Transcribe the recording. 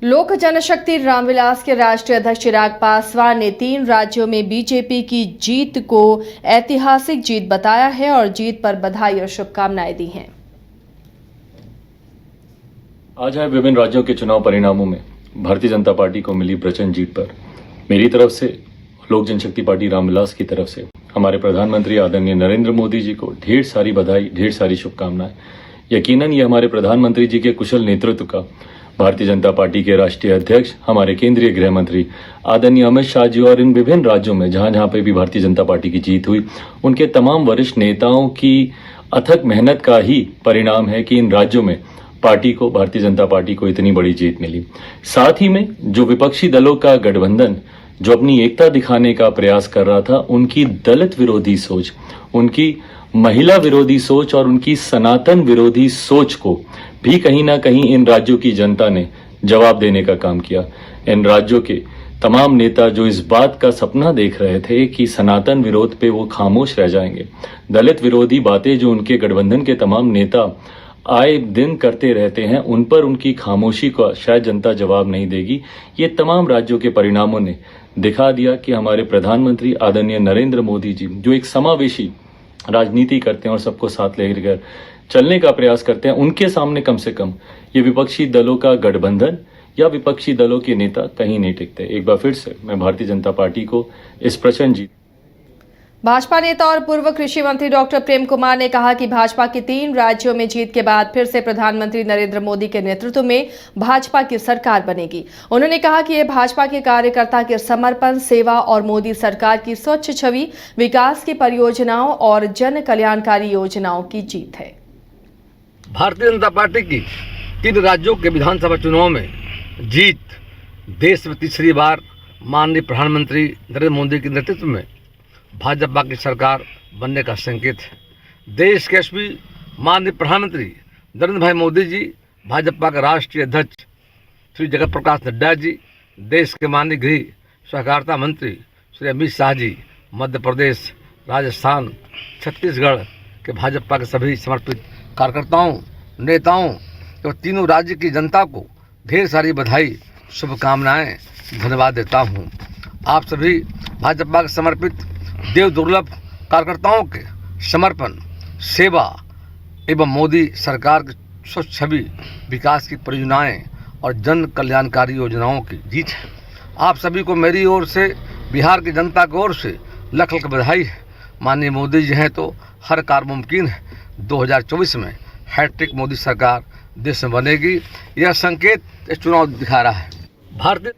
लोक जनशक्ति रामविलास के राष्ट्रीय अध्यक्ष चिराग पासवान ने 3 राज्यों में बीजेपी की जीत को ऐतिहासिक जीत बताया है और जीत पर बधाई और शुभकामनाएं दी हैं। आज है विभिन्न राज्यों के चुनाव परिणामों में भारतीय जनता पार्टी को मिली प्रचंड जीत पर मेरी तरफ से, लोक जनशक्ति पार्टी रामविलास की तरफ से हमारे प्रधानमंत्री आदरणीय नरेंद्र मोदी जी को ढेर सारी बधाई, ढेर सारी शुभकामनाएं। यकीनन ये हमारे प्रधानमंत्री जी के कुशल नेतृत्व का, भारतीय जनता पार्टी के राष्ट्रीय अध्यक्ष, हमारे केंद्रीय गृह मंत्री आदरणीय अमित शाह जी और इन विभिन्न राज्यों में जहां जहां पे भी भारतीय जनता पार्टी की जीत हुई, उनके तमाम वरिष्ठ नेताओं की अथक मेहनत का ही परिणाम है कि इन राज्यों में पार्टी को, भारतीय जनता पार्टी को इतनी बड़ी जीत मिली। साथ ही में जो विपक्षी दलों का गठबंधन जो अपनी एकता दिखाने का प्रयास कर रहा था, उनकी दलित विरोधी सोच, उनकी महिला विरोधी सोच और उनकी सनातन विरोधी सोच को भी कहीं ना कहीं इन राज्यों की जनता ने जवाब देने का काम किया। इन राज्यों के तमाम नेता जो इस बात का सपना देख रहे थे कि सनातन विरोध पे वो खामोश रह जाएंगे, दलित विरोधी बातें जो उनके गठबंधन के तमाम नेता आए दिन करते रहते हैं, उन पर उनकी खामोशी का शायद जनता जवाब नहीं देगी। ये तमाम राज्यों के परिणामों ने दिखा दिया कि हमारे प्रधानमंत्री आदरणीय नरेंद्र मोदी जी जो एक समावेशी राजनीति करते हैं और सबको साथ लेकर चलने का प्रयास करते हैं, उनके सामने कम से कम ये विपक्षी दलों का गठबंधन या विपक्षी दलों के नेता कहीं नहीं टिकते। एक बार फिर से मैं भारतीय जनता पार्टी को इस प्रचंड जीत। भाजपा नेता और पूर्व कृषि मंत्री डॉक्टर प्रेम कुमार ने कहा कि भाजपा की 3 राज्यों में जीत के बाद फिर से प्रधानमंत्री नरेंद्र मोदी के नेतृत्व में भाजपा की सरकार बनेगी। उन्होंने कहा कि यह भाजपा के कार्यकर्ता के समर्पण, सेवा और मोदी सरकार की स्वच्छ छवि, विकास की परियोजनाओं और जन कल्याणकारी योजनाओं की जीत है। भारतीय जनता पार्टी की 3 राज्यों के विधानसभा चुनाव में जीत देश में तीसरी बार माननीय प्रधानमंत्री नरेंद्र मोदी के नेतृत्व में भाजपा की सरकार बनने का संकेत है। देश के यशस्वी माननीय प्रधानमंत्री नरेंद्र भाई मोदी जी, भाजपा के राष्ट्रीय अध्यक्ष श्री जगत प्रकाश नड्डा जी, देश के माननीय गृह सहकारिता मंत्री श्री अमित शाह जी, मध्य प्रदेश, राजस्थान, छत्तीसगढ़ के भाजपा के सभी समर्पित कार्यकर्ताओं, नेताओं और तीनों राज्य की जनता को ढेर सारी बधाई, शुभकामनाएं, धन्यवाद देता हूं। आप सभी भाजपा के समर्पित देव दुर्लभ कार्यकर्ताओं के समर्पण, सेवा एवं मोदी सरकार की स्वच्छ छवि, विकास की परियोजनाएं और जन कल्याणकारी योजनाओं की जीत है। आप सभी को मेरी ओर से, बिहार की जनता की ओर से लख लख बधाई है। माननीय मोदी जी हैं तो हर कार्य मुमकिन है। 2024 में हैट्रिक मोदी सरकार देश में बनेगी, यह संकेत इस चुनाव दिखा रहा है। भारतीय